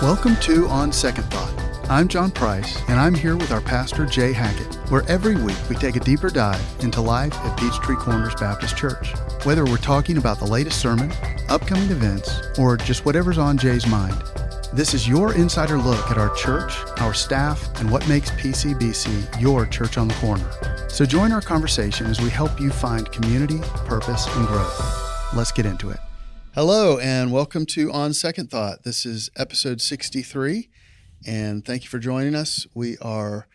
Welcome to On Second Thought. I'm John Price, and I'm here with our pastor, Jay Hackett, where every week we take a deeper dive into life at Peachtree Corners Baptist Church. Whether we're talking about the latest sermon, upcoming events, or just whatever's on Jay's mind, this is your insider look at our church, our staff, and what makes PCBC your church on the corner. So join our conversation as we help you find community, purpose, and growth. Let's get into it. Hello, and welcome to On Second Thought. This is episode 63, and thank you for joining us. We have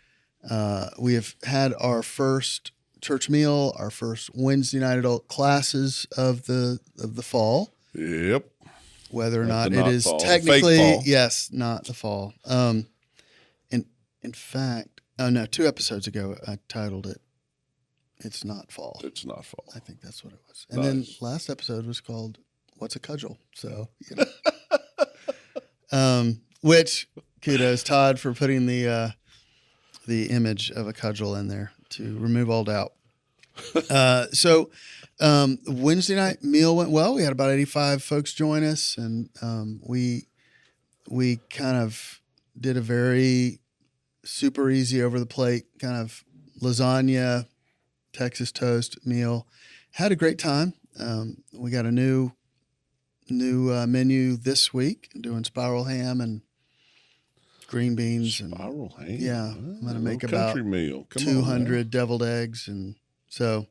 had our first church meal, our first Wednesday night adult classes of the fall. Yep. Whether or not it is fall. technically, yes, not the fall. In fact, 2 episodes ago, I titled it, It's Not Fall. It's not fall. I think that's what it was. And then last episode was called, What's a Cudgel? So, which kudos Todd for putting the image of a cudgel in there to remove all doubt. Wednesday night meal went well. We had about 85 folks join us, and we kind of did a very super easy over the plate kind of lasagna, Texas toast meal. Had a great time. We got a new menu this week, doing spiral ham and green beans. Spiral ham? Yeah. I'm going to make about meal. 200 deviled eggs. And so,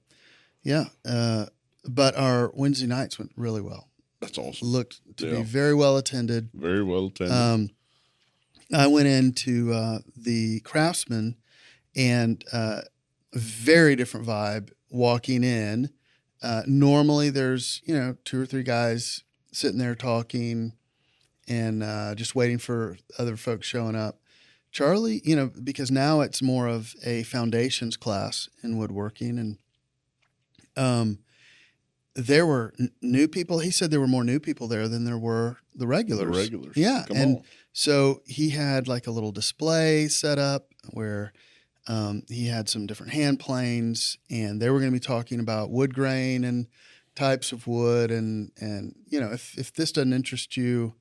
yeah. But our Wednesday nights went really well. That's awesome. Looked to be very well attended. Very well attended. I went into the Craftsman, and very different vibe walking in. Normally there's, 2 or 3 guys sitting there talking and just waiting for other folks showing up. Charlie, because now it's more of a foundations class in woodworking, and there were new people. He said there were more new people there than there were the regulars. The regulars. Yeah. Come on. So he had like a little display set up where he had some different hand planes, and they were going to be talking about wood grain and types of wood. And if this doesn't interest you,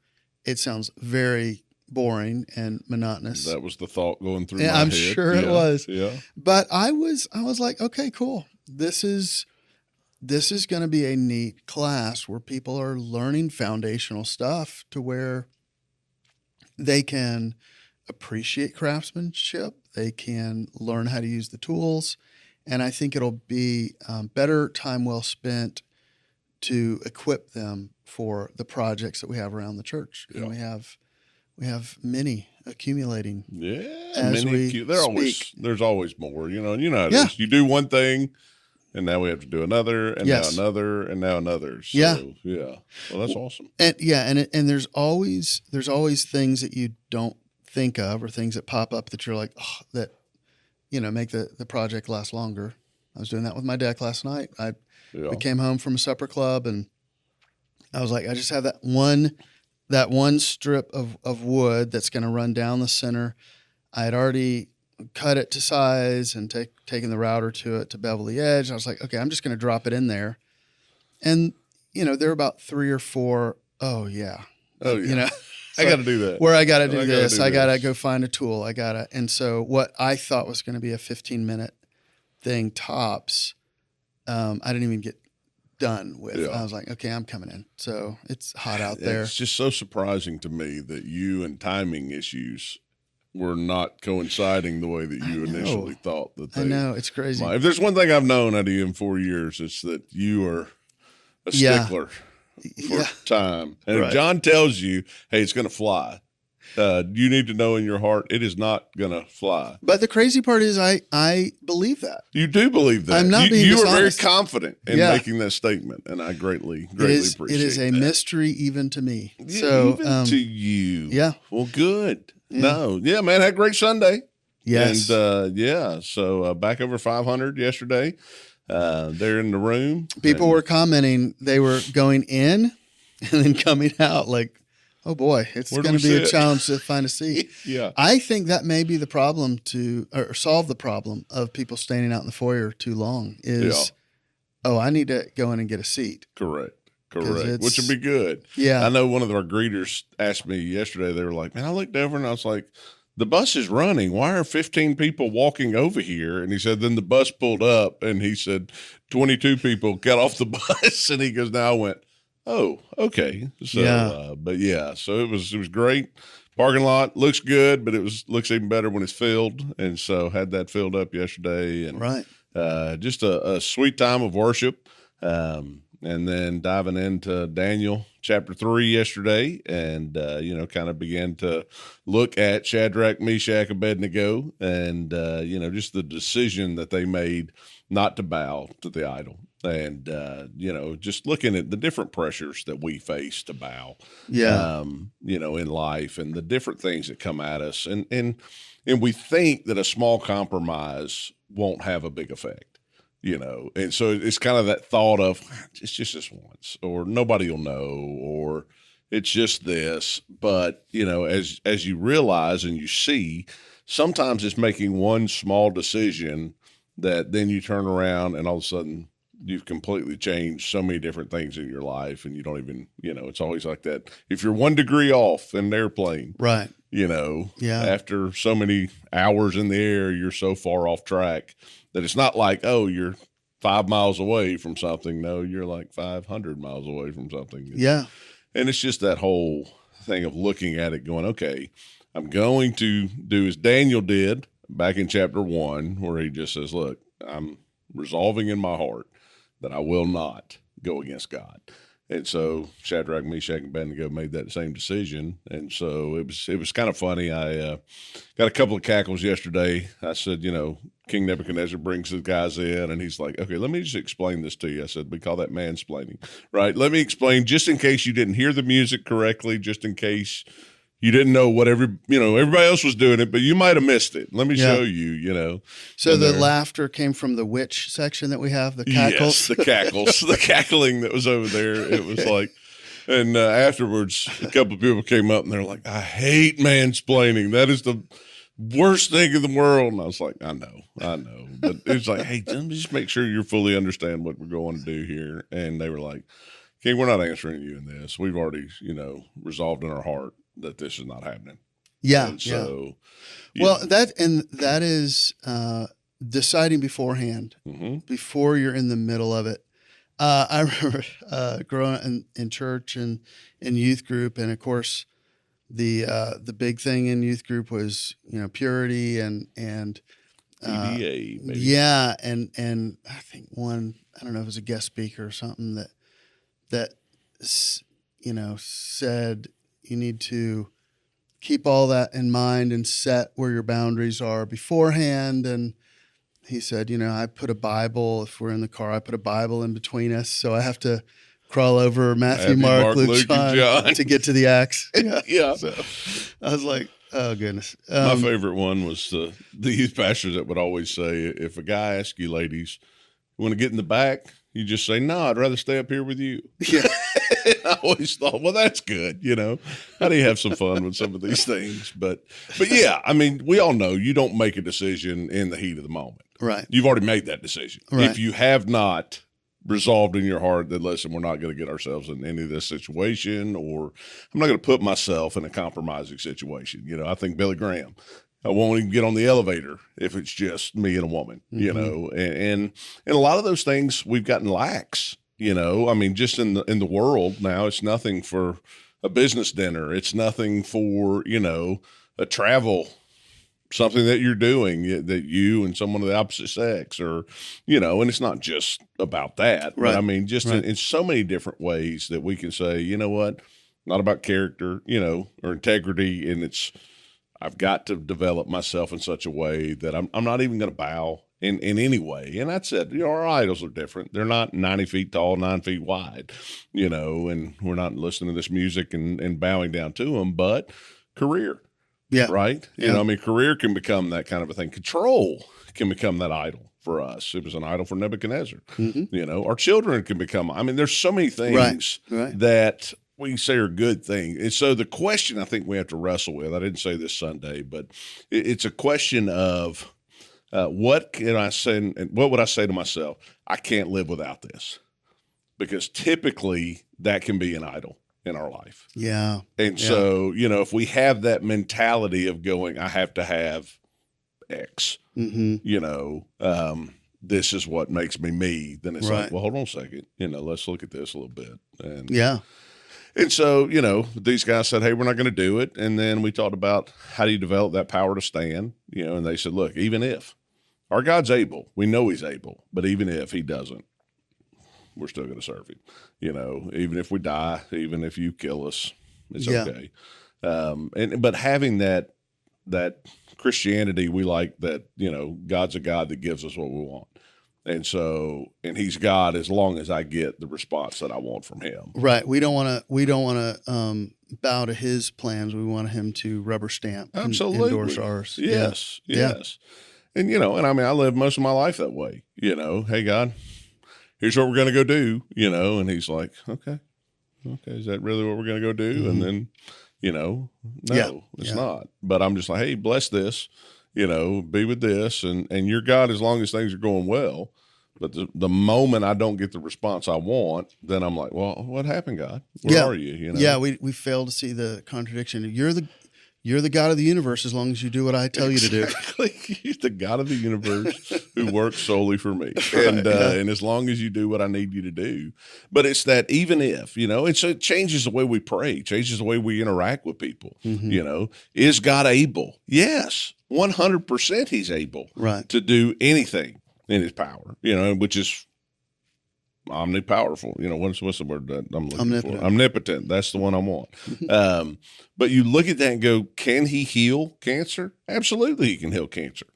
it sounds very boring and monotonous. That was the thought going through my I'm head. sure it was. Yeah. But I was like, okay, cool. This is going to be a neat class where people are learning foundational stuff to where they can appreciate craftsmanship. They can learn how to use the tools. And I think it'll be better time well spent to equip them for the projects that we have around the church. Yeah. And we have many accumulating. Yeah. As we speak. There's always more, and how it is. You do one thing, and now we have to do another, and now another, and now another. So, yeah. Well, that's awesome. And there's always things that you don't think of, or things that pop up that you're like, that make the project last longer. I was doing that with my deck last night. We came home from a supper club, and I was like, I just have that one strip of wood that's going to run down the center. I had already cut it to size and taken the router to it to bevel the edge. I was like, okay, I'm just going to drop it in there. And, there are about 3 or 4, oh, yeah. I got to do that. Where I got to do this. I got to go find a tool. And so what I thought was going to be a 15-minute thing tops, I didn't even get done with. I was like, okay, I'm coming in. So it's hot out there. It's just so surprising to me that you and timing issues were not coinciding the way that you initially thought that they. I know, it's crazy. If there's one thing I've known out of you in 4 years, it's that you are a stickler for time. And if John tells you, hey, it's going to fly, you need to know in your heart it is not going to fly. But the crazy part is I believe that. You do believe that. I'm not being You dishonest. are very confident in making that statement, and I greatly appreciate it. It is a mystery even to me. Yeah, so even to you. Yeah. Well, good. Yeah. No. Yeah, man, had a great Sunday. Yes. And, so back over 500 yesterday. They're in the room. People were commenting they were going in and then coming out like, oh boy, it's going to be a challenge to find a seat. Yeah. I think that may be the problem or solve the problem of people standing out in the foyer too long is, I need to go in and get a seat. Correct. Correct. Which would be good. Yeah. I know one of our greeters asked me yesterday, they were like, man, I looked over and I was like, the bus is running. Why are 15 people walking over here? And he said, then the bus pulled up and he said, 22 people got off the bus. And he goes, now I went, oh, okay. So, but yeah, so it was great. Parking lot looks good, but looks even better when it's filled. And so had that filled up yesterday and just a sweet time of worship. And then diving into Daniel chapter 3 yesterday and, kind of began to look at Shadrach, Meshach, Abednego and, just the decision that they made not to bow to the idol. And, just looking at the different pressures that we face to bow, in life and the different things that come at us. And we think that a small compromise won't have a big effect. And so it's kind of that thought of it's just this once, or nobody will know, or it's just this. But, as you realize and you see, sometimes it's making one small decision that then you turn around and all of a sudden you've completely changed so many different things in your life. And you don't even, it's always like that. If you're 1 degree off in an airplane, right. After so many hours in the air, you're so far off track that it's not like, oh, you're 5 miles away from something. No, you're like 500 miles away from something. Yeah. And it's just that whole thing of looking at it going, okay, I'm going to do as Daniel did back in chapter 1, where he just says, look, I'm resolving in my heart that I will not go against God. And so Shadrach, Meshach, and Abednego made that same decision. And so it was kind of funny. I got a couple of cackles yesterday. I said, King Nebuchadnezzar brings the guys in, and he's like, okay, let me just explain this to you. I said, we call that mansplaining, right? Let me explain, just in case you didn't hear the music correctly, just in case you didn't know what everybody else was doing it, but you might have missed it. Let me show you, So the laughter came from the witch section that we have, the cackles? Yes, the cackles, the cackling that was over there. It was like, and afterwards, a couple of people came up and they're like, I hate mansplaining. That is the worst thing in the world. And I was like, I know. But it's like, hey, just make sure you fully understand what we're going to do here. And they were like, King, we're not answering you in this. We've already, resolved in our heart that this is not happening. Yeah. And so, well, that is deciding beforehand, before you're in the middle of it. I remember growing up in church and in youth group, and of course, the big thing in youth group was purity and PDA, maybe. Yeah, and I think I don't know if it was a guest speaker or something that said you need to keep all that in mind and set where your boundaries are beforehand. And he said, I put a Bible, if we're in the car, I put a Bible in between us. So I have to crawl over Matthew, Mark, Luke, John to get to the Acts. Yeah. So I was like, oh, goodness. My favorite one was the youth pastors that would always say, if a guy asks you, ladies, you want to get in the back? You just say, no, I'd rather stay up here with you. Yeah. I always thought, well, that's good. How do you have some fun with some of these things? But yeah, I mean, we all know you don't make a decision in the heat of the moment. Right. You've already made that decision. Right. If you have not resolved in your heart that, listen, we're not going to get ourselves in any of this situation, or I'm not going to put myself in a compromising situation. I think Billy Graham, I won't even get on the elevator if it's just me and a woman, and a lot of those things we've gotten lax, I mean, just in the world now, it's nothing for a business dinner. It's nothing for, a travel, something that you're doing that you and someone of the opposite sex or, and it's not just about that, right. But I mean, just in so many different ways that we can say, you know what, not about character, or integrity. And I've got to develop myself in such a way that I'm not even going to bow in any way. And that's it. Our idols are different. They're not 90 feet tall, 9 feet wide, and we're not listening to this music and bowing down to them, but career. Yeah. Right. Yeah. Career can become that kind of a thing. Control can become that idol for us. It was an idol for Nebuchadnezzar. Our children can become, there's so many things that we say are good things. And so the question I think we have to wrestle with, I didn't say this Sunday, but it's a question of what can I say and what would I say to myself? I can't live without this. because typically that can be an idol in our life. Yeah. And so, if we have that mentality of going, I have to have X, this is what makes me, then it's like, well, hold on a second, let's look at this a little bit. And And so, these guys said, hey, we're not going to do it. And then we talked about how do you develop that power to stand, and they said, look, even if our God's able, we know he's able, but even if he doesn't, we're still going to serve him. Even if we die, even if you kill us, it's okay. But having that Christianity, we like that, God's a God that gives us what we want. And he's God as long as I get the response that I want from him. Right. We don't want to bow to his plans. We want him to rubber stamp Absolutely. Endorse ours. Yes. And, I lived most of my life that way, hey, God, here's what we're going to go do, and he's like, okay, is that really what we're going to go do? And then, no, it's not. But I'm just like, hey, bless this, be with this, and you're God as long as things are going well. But the moment I don't get the response I want, then I'm like, well, what happened, God? Where are you? Yeah, we fail to see the contradiction. You're the God of the universe as long as you do what I tell you to do. Exactly. You're the God of the universe who works solely for me. And as long as you do what I need you to do. But it's that even if, and so it changes the way we pray, changes the way we interact with people. Is God able? Yes, 100% he's able to do anything in his power, which is omnipowerful. What's the word that I'm looking for? Omnipotent. That's the one I want. But you look at that and go, can he heal cancer? Absolutely, he can heal cancer.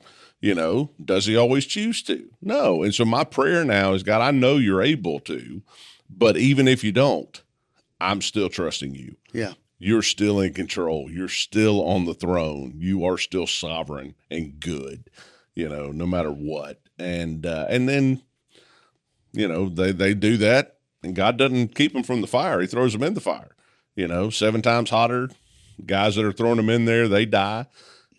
Does he always choose to? No. And so my prayer now is, God, I know you're able to, but even if you don't, I'm still trusting you. Yeah. You're still in control. You're still on the throne. You are still sovereign and good, no matter what. And then, they do that, and God doesn't keep them from the fire. He throws them in the fire, 7 times hotter. Guys that are throwing them in there, they die.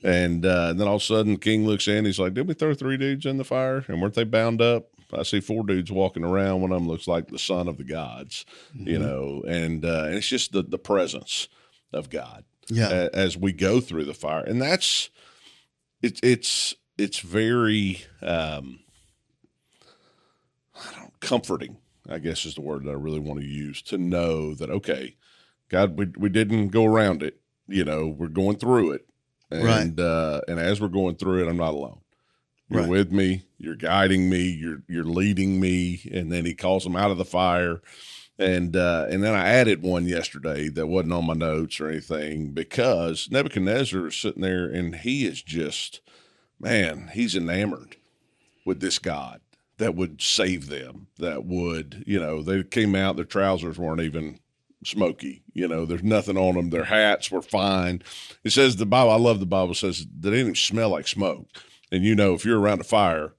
And then all of a sudden, the king looks in. He's like, did we throw 3 dudes in the fire? And weren't they bound up? I see 4 dudes walking around. One of them looks like the son of the gods, and it's just the presence of God as we go through the fire. And that's, it's very, comforting, I guess is the word that I really want to use, to know that, okay, God, we didn't go around it. We're going through it. And and as we're going through it, I'm not alone. You're with me. You're guiding me. You're leading me. And then he calls them out of the fire. And then I added one yesterday that wasn't on my notes or anything, because Nebuchadnezzar is sitting there and he is just, man, he's enamored with this God that would save them, that would, they came out, their trousers weren't even smoky, there's nothing on them. Their hats were fine. It says I love the Bible says they didn't even smell like smoke. And, if you're around a fire,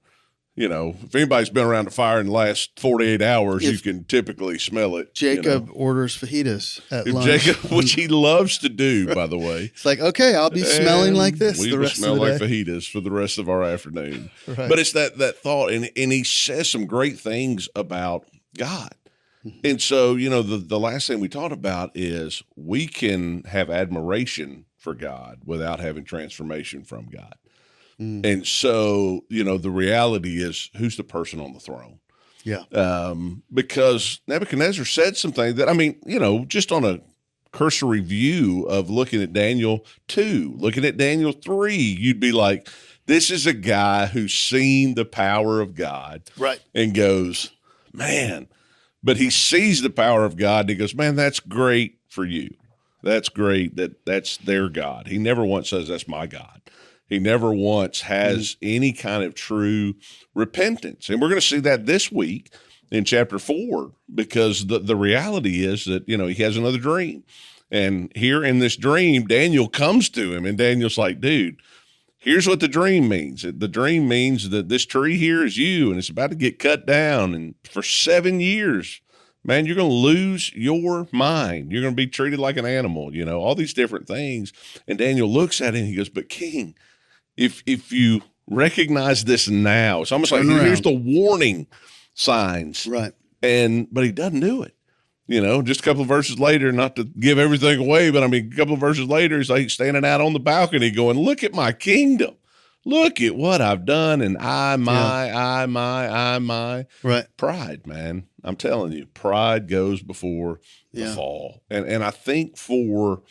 if anybody's been around a fire in the last 48 hours, you can typically smell it. Jacob orders fajitas at lunch. Which he loves to do, by the way. It's like, okay, I'll be smelling like this the rest of the day. We will smell like fajitas for the rest of our afternoon. But it's that thought, and he says some great things about God. And so, the last thing we talked about is we can have admiration for God without having transformation from God. And so, the reality is, who's the person on the throne? Yeah. Because Nebuchadnezzar said something that, just on a cursory view of looking at Daniel 2, looking at Daniel 3, you'd be like, this is a guy who's seen the power of God. Right. And goes, man, but he sees the power of God and he goes, man, that's great for you. That's great that's their God. He never once says, that's my God. He never once has any kind of true repentance. And we're going to see that this week in chapter 4, because the reality is that, he has another dream. And here in this dream, Daniel comes to him, and Daniel's like, dude, here's what the dream means. The dream means that this tree here is you, and it's about to get cut down. And for 7 years, man, you're going to lose your mind. You're going to be treated like an animal, all these different things. And Daniel looks at him and he goes, but king, if you recognize this now, it's almost like here's the warning signs. Right. But he doesn't do it. Just a couple of verses later, not to give everything away, but I mean, a couple of verses later, he's like standing out on the balcony going, look at my kingdom. Look at what I've done. And I, my. Right. Pride, man. I'm telling you, pride goes before the fall. And I think for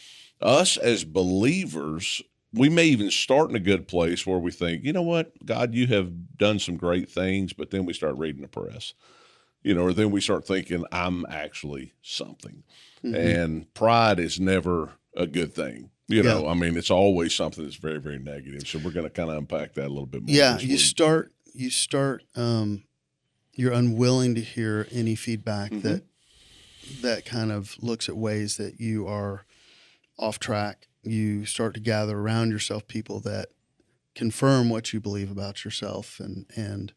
us as believers, we may even start in a good place where we think, you know what, God, you have done some great things, but then we start reading the press. Or then we start thinking, I'm actually something. Mm-hmm. And pride is never a good thing. I mean, it's always something that's very, very negative. So we're going to kind of unpack that a little bit more. Yeah, you start, you're unwilling to hear any feedback that kind of looks at ways that you are off track. You start to gather around yourself people that confirm what you believe about yourself and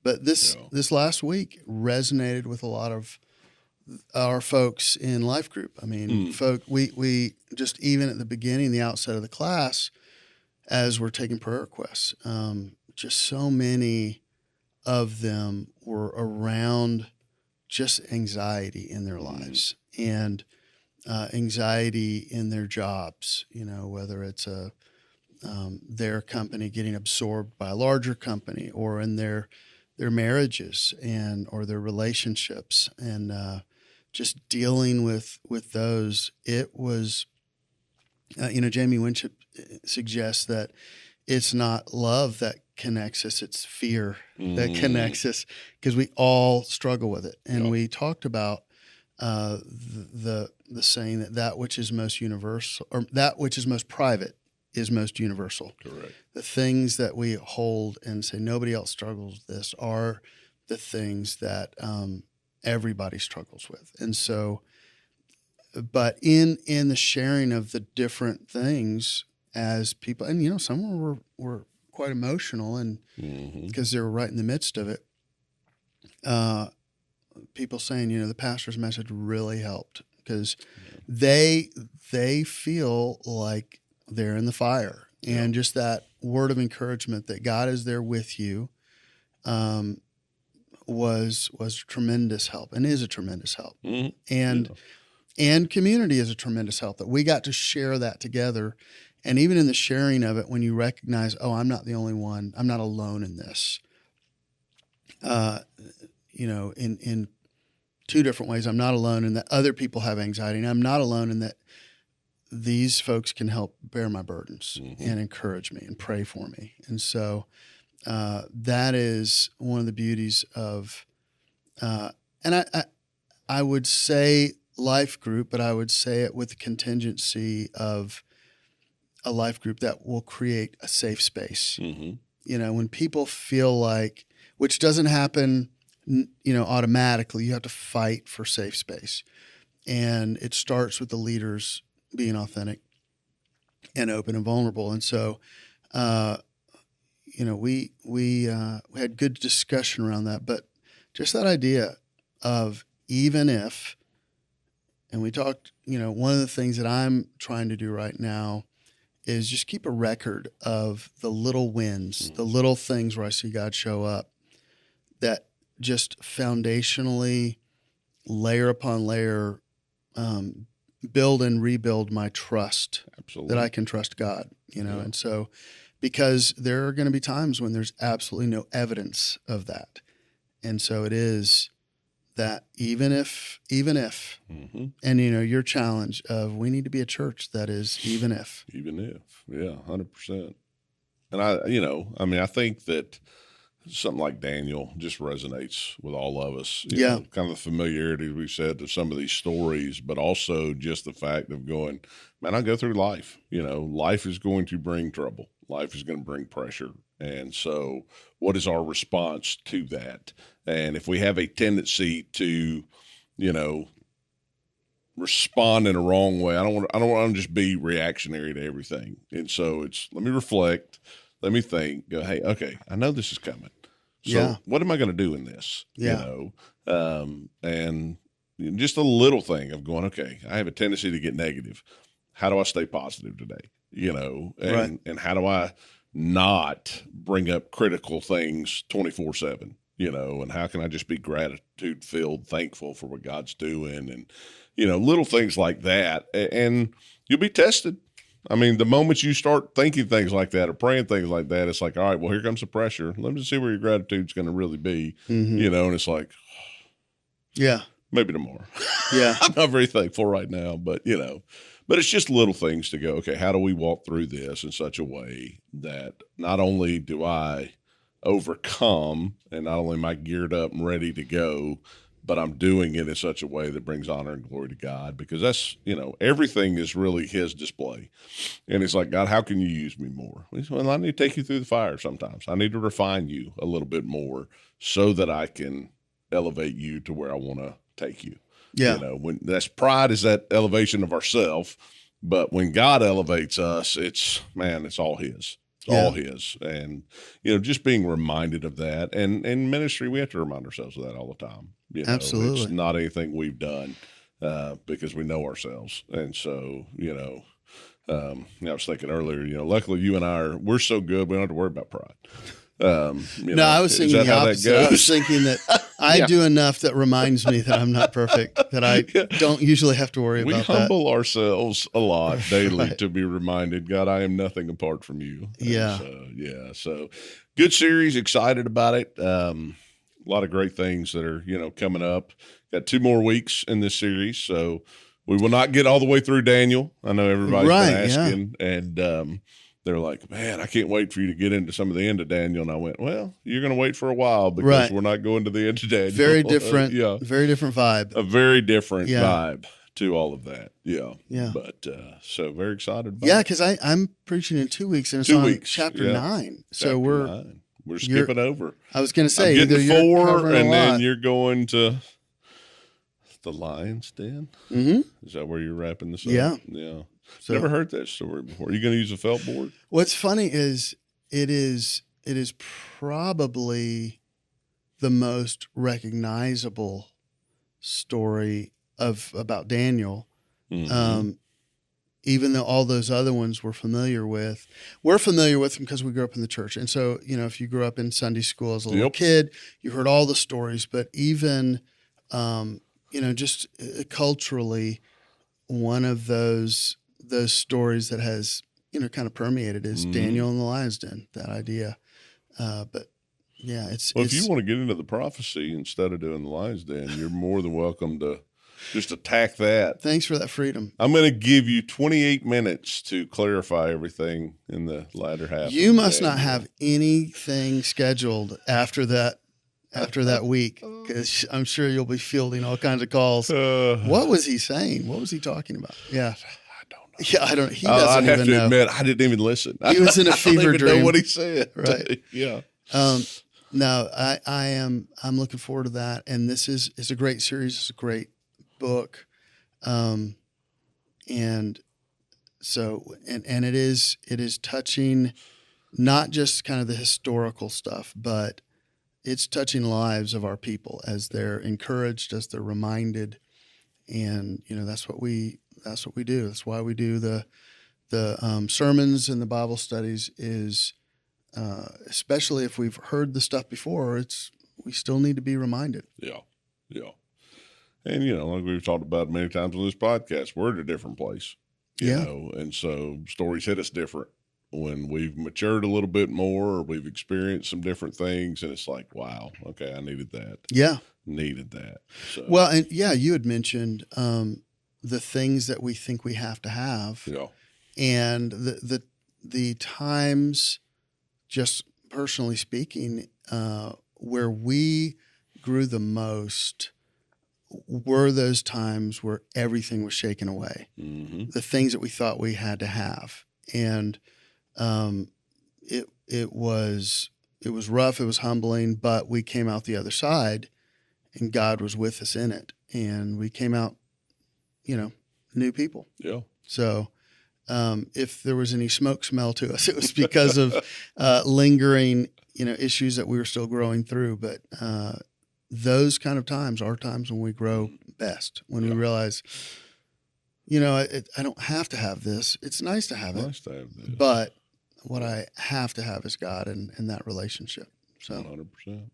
but this last week resonated with a lot of our folks in life group. I mean, we just, even at the beginning, the outset of the class, as we're taking prayer requests, just so many of them were around just anxiety in their lives and anxiety in their jobs, whether it's their company getting absorbed by a larger company, or in their marriages or their relationships, and just dealing with those. It was, Jamie Winship suggests that it's not love that connects us, it's fear that connects us, because we all struggle with it. And we talked about the saying that which is most universal, or that which is most private, is most universal. Correct. The things that we hold and say nobody else struggles with this are the things that everybody struggles with. And so, but in the sharing of the different things as people, and some were quite emotional, and because they were right in the midst of it, people saying, the pastor's message really helped, because they feel like they're in the fire, and just that word of encouragement that God is there with you was tremendous help, and is a tremendous help. And community is a tremendous help, that we got to share that together. And even in the sharing of it, when you recognize, I'm not the only one, I'm not alone in this. In two different ways, I'm not alone in that other people have anxiety, and I'm not alone in that these folks can help bear my burdens and encourage me and pray for me. And so that is one of the beauties of, and I would say life group, but I would say it with the contingency of a life group that will create a safe space. When people feel like, which doesn't happen, automatically, you have to fight for safe space. And it starts with the leaders being authentic and open and vulnerable. And so, we had good discussion around that, but just that idea of even if, and we talked, one of the things that I'm trying to do right now is just keep a record of the little wins, the little things where I see God show up, that just foundationally, layer upon layer, build and rebuild my trust. Absolutely. That I can trust God, and so, because there are going to be times when there's absolutely no evidence of that. And so it is that even if, and your challenge of, we need to be a church that is even if, yeah, 100%. And I think that something like Daniel just resonates with all of us. You know, kind of the familiarity we've said to some of these stories, but also just the fact of going, man, I go through life. Life is going to bring trouble. Life is going to bring pressure. And so what is our response to that? And if we have a tendency to, respond in a wrong way, I don't want to just be reactionary to everything. And so let me reflect, let me think, go, hey, okay, I know this is coming. So what am I going to do in this? And just a little thing of going, okay, I have a tendency to get negative. How do I stay positive today? And how do I not bring up critical things 24/7? and how can I just be gratitude filled, thankful for what God's doing, and little things like that, and you'll be tested. I mean, the moment you start thinking things like that or praying things like that, it's like, all right, well, here comes the pressure. Let me see where your gratitude's going to really be, and it's like, yeah, maybe tomorrow. Yeah. I'm not very thankful right now, but but it's just little things to go, okay, how do we walk through this in such a way that not only do I overcome and not only am I geared up and ready to go, but I'm doing it in such a way that brings honor and glory to God, because that's, everything is really his display. And it's like, God, how can you use me more? Well, I need to take you through the fire sometimes. I need to refine you a little bit more so that I can elevate you to where I want to take you. Yeah. When that's pride is that elevation of ourself, but when God elevates us, it's all his. It's all his. And, just being reminded of that. And in ministry, we have to remind ourselves of that all the time. Absolutely. It's not anything we've done because we know ourselves. And so, I was thinking earlier, luckily you and we're so good, we don't have to worry about pride. I was thinking the opposite. I was thinking that I do enough that reminds me that I'm not perfect, that I don't usually have to worry about that. We humble ourselves a lot daily to be reminded, God, I am nothing apart from you. Yeah. So good series, excited about it. A lot of great things that are, coming up. Got 2 more weeks in this series, so we will not get all the way through Daniel. I know everybody's been asking, and they're like, man, I can't wait for you to get into some of the end of Daniel. And I went, well, you're going to wait for a while because we're not going to the end of Daniel. Very different. Very different vibe. A very different vibe to all of that. Yeah. Yeah. But so very excited about it. Yeah, because I'm preaching in 2 weeks and it's 2 on weeks. chapter 9. So we're skipping over. I was going to say, I'm getting either 4 and then you're going to the lion's den. Mm-hmm. Is that where you're wrapping this up? Yeah. Yeah. So, never heard that story before. Are you going to use a felt board? What's funny is it is probably the most recognizable story about Daniel. Mm-hmm. Even though all those other ones we're familiar with them because we grew up in the church. And so, if you grew up in Sunday school as a little kid, you heard all the stories, but even, just culturally, one of those stories that has, kind of permeated is Daniel in the lion's den, that idea. But yeah, if you want to get into the prophecy instead of doing the lion's den, you're more than welcome to just attack that. Thanks for that freedom. I'm going to give you 28 minutes to clarify everything in the latter half. You must not have anything scheduled after that week, because I'm sure you'll be fielding all kinds of calls. What was he saying? What was he talking about? Yeah. I don't know. Yeah, I don't. He doesn't I'd have even to know. admit, I didn't even listen. He was in a fever dream. I don't even know what he said. Right. Yeah. No, I'm looking forward to that. And this is a great series. It's a great book. And so, and it is touching not just kind of the historical stuff, but it's touching lives of our people as they're encouraged, as they're reminded. And, that's what we do. That's why we do the sermons and the Bible studies is, especially if we've heard the stuff before, we still need to be reminded. Yeah. Yeah. And, like we've talked about many times on this podcast, we're at a different place, you know, and so stories hit us different when we've matured a little bit more or we've experienced some different things. And it's like, wow, okay, I needed that. Yeah. Needed that. So. Well, and you had mentioned the things that we think we have to have. Yeah. And the times, just personally speaking, where we grew the most were those times where everything was shaken away. Mm-hmm. The things that we thought we had to have. And it was rough, it was humbling, but we came out the other side and God was with us in it. And we came out, new people. Yeah. So if there was any smoke smell to us, it was because of lingering, issues that we were still growing through. But those kind of times are times when we grow best, when we realize, I don't have to have this. It's nice to have it. But what I have to have is God and that relationship. So 100%.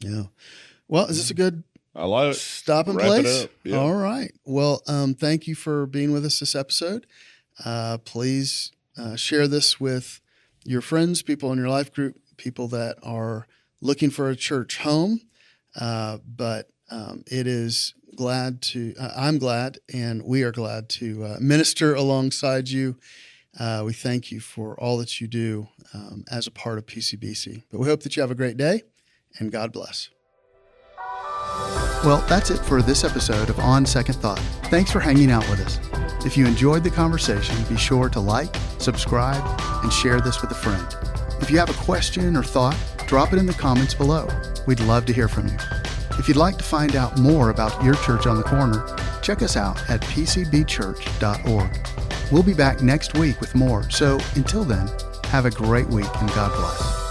Yeah. Well, is this a good I like it. Stopping Wrap place? it up. Yeah. All right. Well, thank you for being with us this episode. Please share this with your friends, people in your life group, people that are looking for a church home. But it is I'm glad, and we are glad to minister alongside you. We thank you for all that you do as a part of PCBC. But we hope that you have a great day, and God bless. Well, that's it for this episode of On Second Thought. Thanks for hanging out with us. If you enjoyed the conversation, be sure to like, subscribe, and share this with a friend. If you have a question or thought, drop it in the comments below. We'd love to hear from you. If you'd like to find out more about your church on the corner, check us out at pcbchurch.org. We'll be back next week with more. So until then, have a great week and God bless.